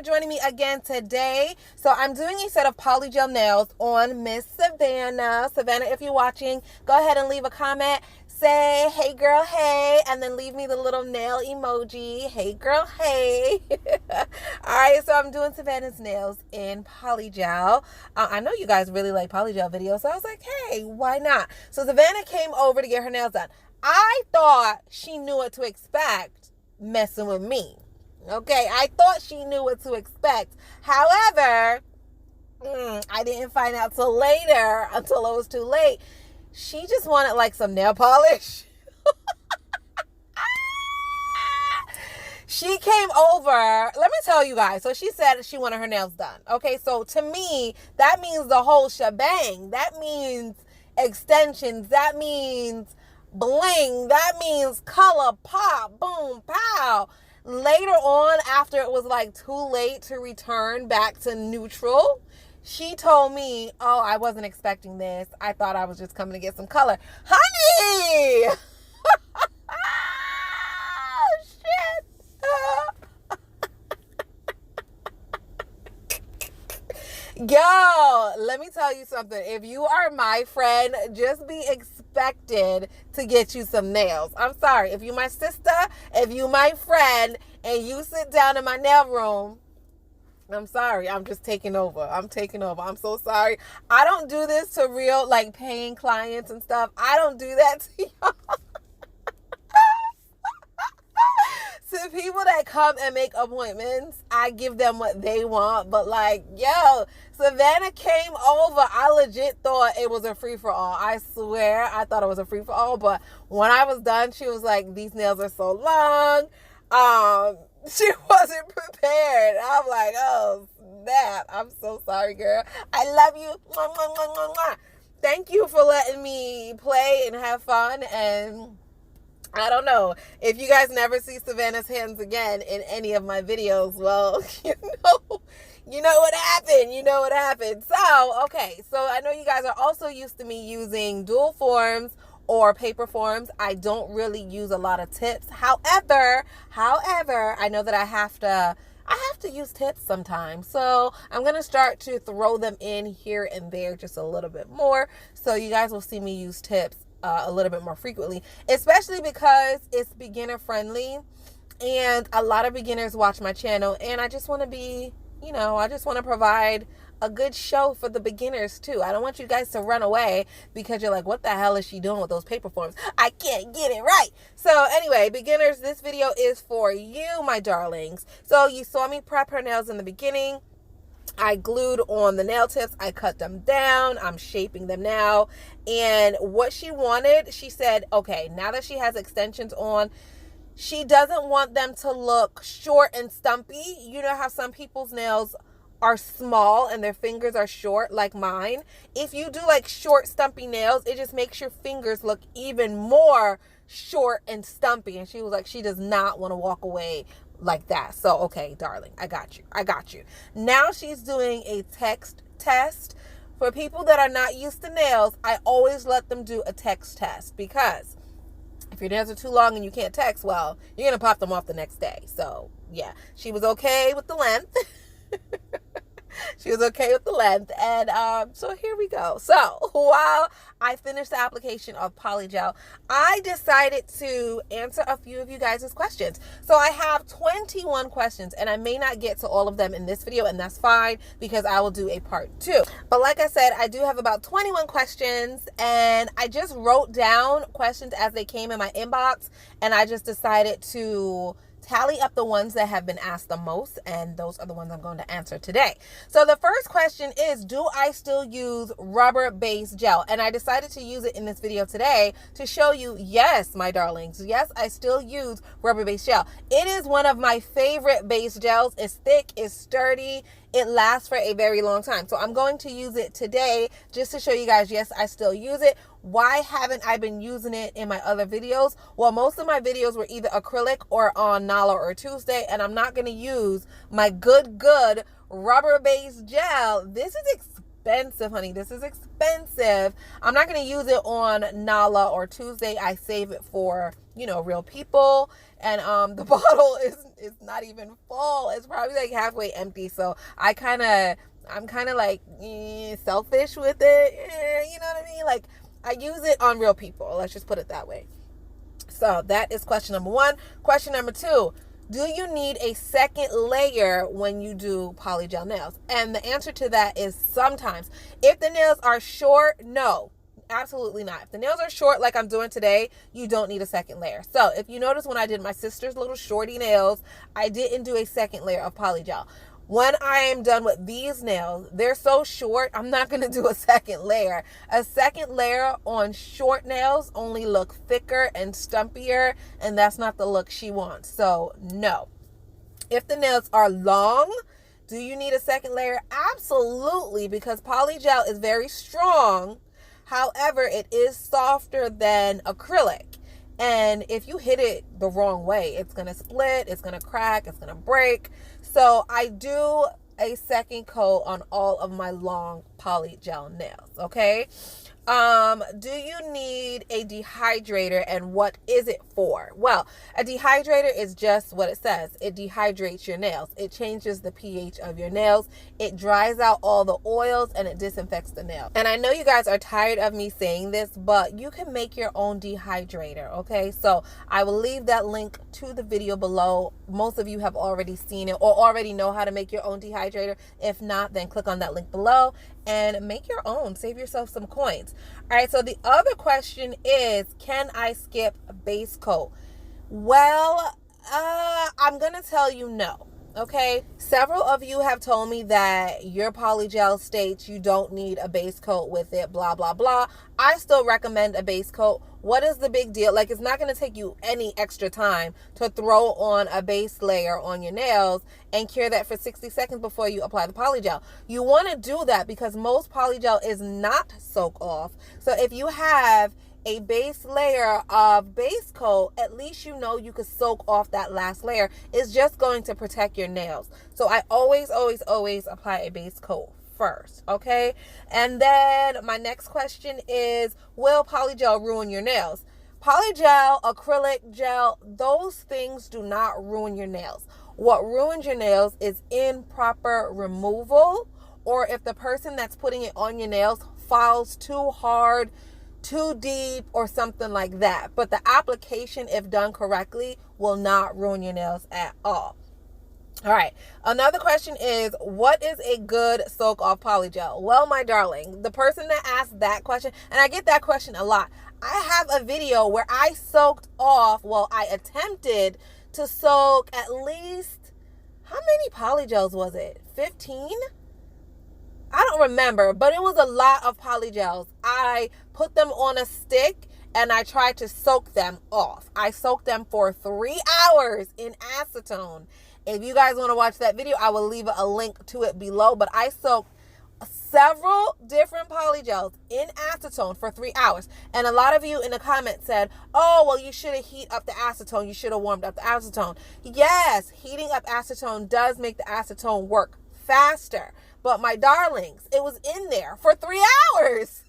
joining me again today. So I'm doing a set of polygel nails on Miss Savannah. Savannah, if you're watching, go ahead and leave a comment. Say, hey girl, hey, and then leave me the little nail emoji. Hey girl, hey. All right, so I'm doing Savannah's nails in polygel. I know you guys really like polygel videos, so I was like, hey, why not? So Savannah came over to get her nails done. I thought she knew what to expect messing with me. Okay, I thought she knew what to expect. However, I didn't find out till later, until it was too late. She just wanted like some nail polish. She came over. Let me tell you guys. So she said she wanted her nails done. Okay, so to me, that means the whole shebang. That means extensions. That means bling. That means color pop. Boom, pow. Later on, after it was like too late to return back to neutral, she told me, oh, I wasn't expecting this. I thought I was just coming to get some color. Honey! Shit! Yo, let me tell you something. If you are my friend, just be expected to get you some nails. I'm sorry. If you my sister, if you my friend, and you sit down in my nail room, I'm sorry. I'm just taking over. I'm taking over. I'm so sorry. I don't do this to real, like, paying clients and stuff. I don't do that to y'all. To people that come and make appointments, I give them what they want. But, like, yo, Savannah came over. I legit thought it was a free-for-all. I swear I thought it was a free-for-all. But when I was done, she was like, these nails are so long. She wasn't prepared. I'm like, oh, snap. I'm so sorry, girl. I love you. Mwah, mwah, mwah, mwah, mwah. Thank you for letting me play and have fun. And I don't know. If you guys never see Savannah's hands again in any of my videos, well, you know what happened. You know what happened. So, okay. So I know you guys are also used to me using dual forms or paper forms. I don't really use a lot of tips. However, I know that I have to use tips sometimes. So I'm going to start to throw them in here and there just a little bit more. So you guys will see me use tips a little bit more frequently, especially because it's beginner friendly and a lot of beginners watch my channel, and I just want to be, I just want to provide a good show for the beginners too. I don't want you guys to run away because you're like, what the hell is she doing with those paper forms? I can't get it right. So anyway, beginners, this video is for you, my darlings. So you saw me prep her nails in the beginning. I glued on the nail tips. I cut them down. I'm shaping them now. And what she wanted, she said, okay, now that she has extensions on, she doesn't want them to look short and stumpy. You know how some people's nails are small and their fingers are short like mine. If you do like short stumpy nails, it just makes your fingers look even more short and stumpy. And she was like, she does not want to walk away like that. So, okay, darling, I got you. Now she's doing a text test. For people that are not used to nails, I always let them do a text test, because if your nails are too long and you can't text, well, you're going to pop them off the next day. So, yeah, she was okay with the length. She was okay with the length. And so here we go. So while I finished the application of polygel, I decided to answer a few of you guys' questions. So I have 21 questions, and I may not get to all of them in this video, and that's fine because I will do a part 2. But like I said, I do have about 21 questions, and I just wrote down questions as they came in my inbox, and I just decided to tally up the ones that have been asked the most, and those are the ones I'm going to answer today. So the first question is, do I still use rubber-based gel? And I decided to use it in this video today to show you, yes, my darlings, yes, I still use rubber-based gel. It is one of my favorite base gels. It's thick, it's sturdy, it lasts for a very long time. So I'm going to use it today just to show you guys, yes, I still use it. Why haven't I been using it in my other videos? Well, most of my videos were either acrylic or on Nala or Tuesday, and I'm not going to use my good rubber-based gel. This is expensive, honey. This is expensive. I'm not going to use it on Nala or Tuesday. I save it for, real people. And the bottle is not even full. It's probably like halfway empty. So I'm kind of like selfish with it. You know what I mean? Like, I use it on real people. Let's just put it that way. So that is question number 1. Question number 2. Do you need a second layer when you do polygel nails? And the answer to that is sometimes. If the nails are short, no, absolutely not. If the nails are short like I'm doing today, you don't need a second layer. So if you notice, when I did my sister's little shorty nails, I didn't do a second layer of polygel. When I am done with these nails, they're so short, I'm not going to do a second layer. A second layer on short nails only look thicker and stumpier, and that's not the look she wants. So, no. If the nails are long, do you need a second layer? Absolutely, because polygel is very strong. However, it is softer than acrylic. And if you hit it the wrong way, it's going to split, it's going to crack, it's going to break. So I do a second coat on all of my long polygel nails, okay? Do you need a dehydrator, and what is it for? Well, a dehydrator is just what it says. It dehydrates your nails. It changes the pH of your nails. It dries out all the oils, and it disinfects the nail. And I know you guys are tired of me saying this, but you can make your own dehydrator, okay? So I will leave that link to the video below. Most of you have already seen it or already know how to make your own dehydrator. If not, then click on that link below and make your own. Save yourself some coins. All right, so the other question is, can I skip base coat? Well, I'm going to tell you no, okay? Several of you have told me that your polygel states you don't need a base coat with it, blah, blah, blah. I still recommend a base coat. What is the big deal? Like, it's not going to take you any extra time to throw on a base layer on your nails and cure that for 60 seconds before you apply the polygel. You want to do that because most polygel is not soak off. So if you have a base layer of base coat, at least you know you could soak off that last layer. It's just going to protect your nails. So I always apply a base coat first, okay? And then my next question is, will polygel ruin your nails? Polygel, acrylic gel, those things do not ruin your nails. What ruins your nails is improper removal, or if the person that's putting it on your nails files too hard, too deep, or something like that. But the application, if done correctly, will not ruin your nails at all. All right. Another question is, what is a good soak off polygel? Well, my darling, the person that asked that question, and I get that question a lot. I have a video where I soaked off, I attempted to soak at least, how many polygels was it? 15? I don't remember, but it was a lot of polygels. I put them on a stick and I tried to soak them off. I soaked them for 3 hours in acetone. If you guys want to watch that video, I will leave a link to it below. But I soaked several different polygels in acetone for 3 hours. And a lot of you in the comments said, oh, well, you should have heated up the acetone. You should have warmed up the acetone. Yes, heating up acetone does make the acetone work faster. But my darlings, it was in there for 3 hours.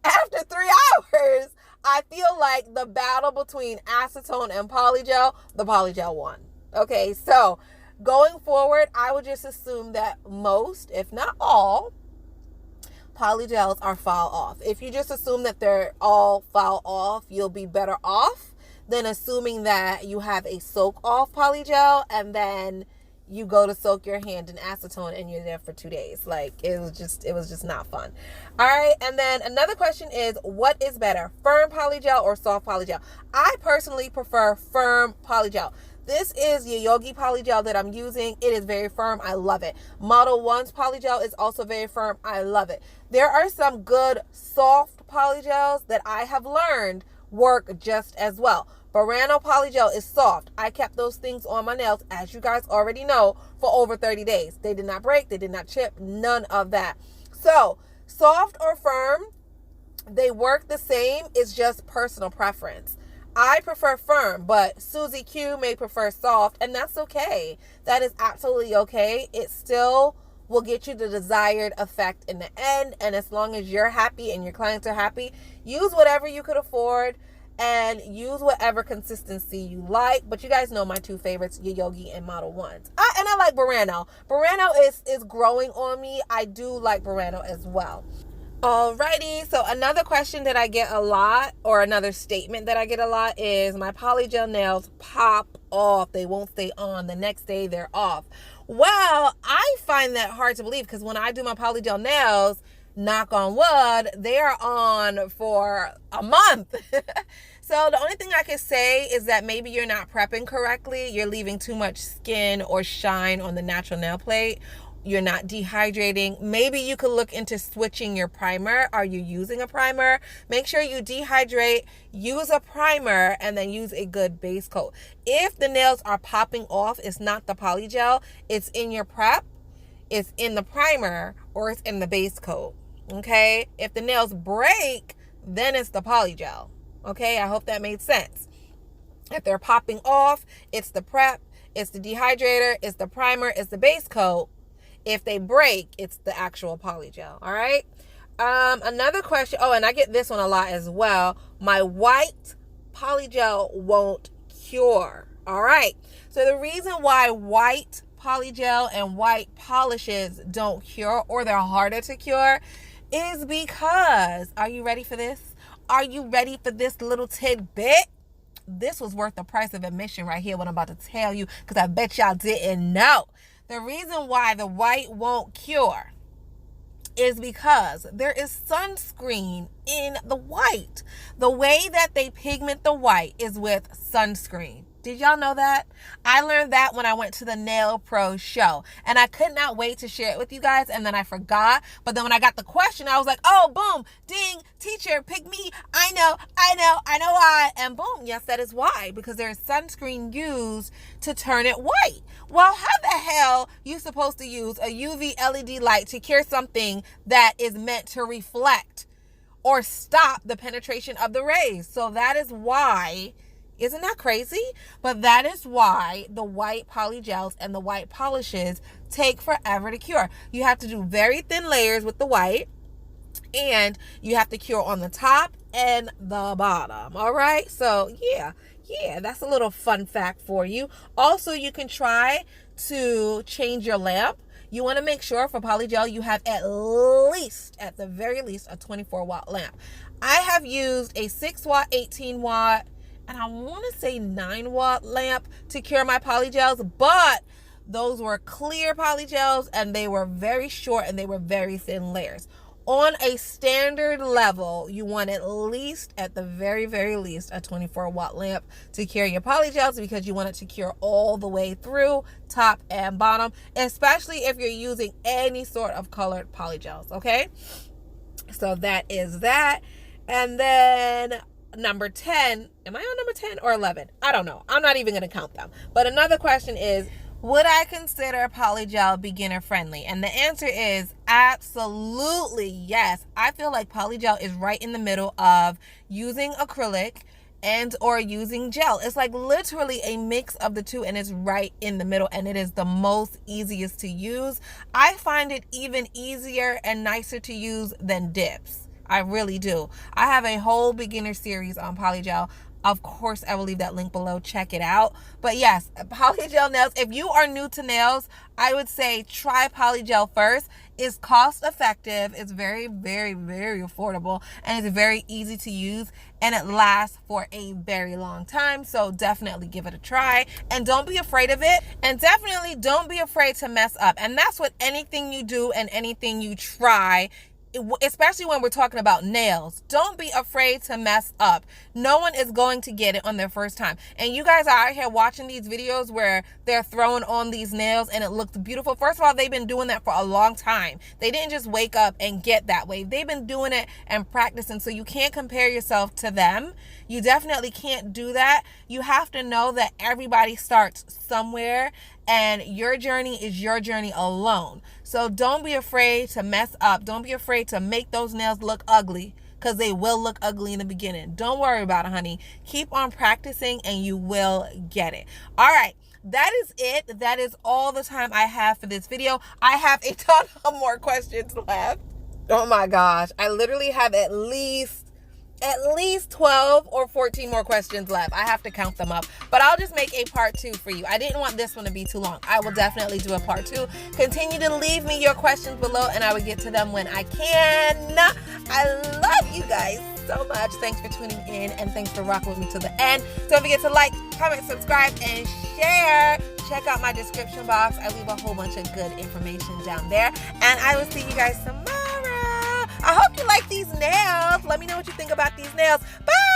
After 3 hours, I feel like the battle between acetone and polygel, the polygel won. Okay, so going forward, I would just assume that most, if not all, polygels are foul off. If you just assume that they're all foul off, you'll be better off than assuming that you have a soak off polygel and then you go to soak your hand in acetone and you're there for 2 days. Like, it was just not fun. All right, and then another question is, what is better, firm polygel or soft polygel? I personally prefer firm polygel. This is YAYOGE polygel that I'm using. It is very firm. I love it. Model 1's polygel is also very firm. I love it. There are some good soft polygels that I have learned work just as well. Burano polygel is soft. I kept those things on my nails, as you guys already know, for over 30 days. They did not break. They did not chip. None of that. So, soft or firm, they work the same. It's just personal preference. I prefer firm, but Susie Q may prefer soft, and that's okay. That is absolutely okay. It still will get you the desired effect in the end. And as long as you're happy and your clients are happy, use whatever you could afford and use whatever consistency you like. But you guys know my two favorites, YAYOGE and Model 1s. And I like Burano. Burano is growing on me. I do like Burano as well. Alrighty, so another question that I get a lot, or another statement that I get a lot, is my polygel nails pop off. They won't stay on. The next day they're off. Well, I find that hard to believe, because when I do my polygel nails, knock on wood, they are on for a month. So the only thing I can say is that maybe you're not prepping correctly. You're leaving too much skin or shine on the natural nail plate. You're not dehydrating. Maybe you could look into switching your primer. Are you using a primer? Make sure you dehydrate, use a primer, and then use a good base coat. If the nails are popping off, it's not the polygel. It's in your prep, it's in the primer, or it's in the base coat. Okay? If the nails break, then it's the polygel. Okay? I hope that made sense. If they're popping off, it's the prep, it's the dehydrator, it's the primer, it's the base coat. If they break, it's the actual polygel. All right. Another question. Oh, and I get this one a lot as well. My white polygel won't cure. All right. So the reason why white polygel and white polishes don't cure, or they're harder to cure, is because, are you ready for this? Are you ready for this little tidbit? This was worth the price of admission right here, what I'm about to tell you, because I bet y'all didn't know. The reason why the white won't cure is because there is sunscreen in the white. The way that they pigment the white is with sunscreen. Did y'all know that? I learned that when I went to the Nail Pro show, and I could not wait to share it with you guys, and then I forgot. But then when I got the question, I was like, oh, boom, ding, teacher, pick me. I know why. And boom, yes, that is why, because there's sunscreen used to turn it white. Well, how the hell you supposed to use a UV LED light to cure something that is meant to reflect or stop the penetration of the rays? So that is why. Isn't that crazy? But that is why the white polygels and the white polishes take forever to cure. You have to do very thin layers with the white, and you have to cure on the top and the bottom. All right. So yeah, that's a little fun fact for you. Also, you can try to change your lamp. You want to make sure for polygel you have at the very least, a 24-watt lamp. I have used a 6-watt, 18-watt, and I want to say 9-watt lamp to cure my polygels, but those were clear polygels, and they were very short, and they were very thin layers. On a standard level, you want at the very, very least, a 24-watt lamp to cure your polygels, because you want it to cure all the way through, top and bottom, especially if you're using any sort of colored polygels, okay? So that is that. And then number 10, am I on number 10 or 11? I don't know. I'm not even going to count them. But another question is, would I consider polygel beginner friendly? And the answer is absolutely yes. I feel like polygel is right in the middle of using acrylic and or using gel. It's like literally a mix of the two, and it's right in the middle, and it is the most easiest to use. I find it even easier and nicer to use than dips. I really do. I have a whole beginner series on polygel. Of course, I will leave that link below. Check it out. But yes, polygel nails. If you are new to nails, I would say try polygel first. It's cost effective. It's very, very, very affordable. And it's very easy to use. And it lasts for a very long time. So definitely give it a try. And don't be afraid of it. And definitely don't be afraid to mess up. And that's what anything you do and anything you try, especially when we're talking about nails, don't be afraid to mess up. No one is going to get it on their first time. And you guys are out here watching these videos where they're throwing on these nails and it looks beautiful. First of all, they've been doing that for a long time. They didn't just wake up and get that way. They've been doing it and practicing. So you can't compare yourself to them. You definitely can't do that. You have to know that everybody starts somewhere, and your journey is your journey alone. So don't be afraid to mess up. Don't be afraid to make those nails look ugly, because they will look ugly in the beginning. Don't worry about it, honey. Keep on practicing and you will get it. All right. that is it. That is all the time I have for this video. I have a ton of more questions left. Oh my gosh. I literally have at least 12 or 14 more questions left. I have to count them up, but I'll just make a part 2 for you. I didn't want this one to be too long. I will definitely do a part 2. Continue to leave me your questions below and I will get to them when I can. I love you guys so much. Thanks for tuning in and thanks for rocking with me to the end. Don't forget to like, comment, subscribe, and share. Check out my description box. I leave a whole bunch of good information down there, and I will see you guys tomorrow. I hope you like these nails. Let me know what you think about these nails. Bye.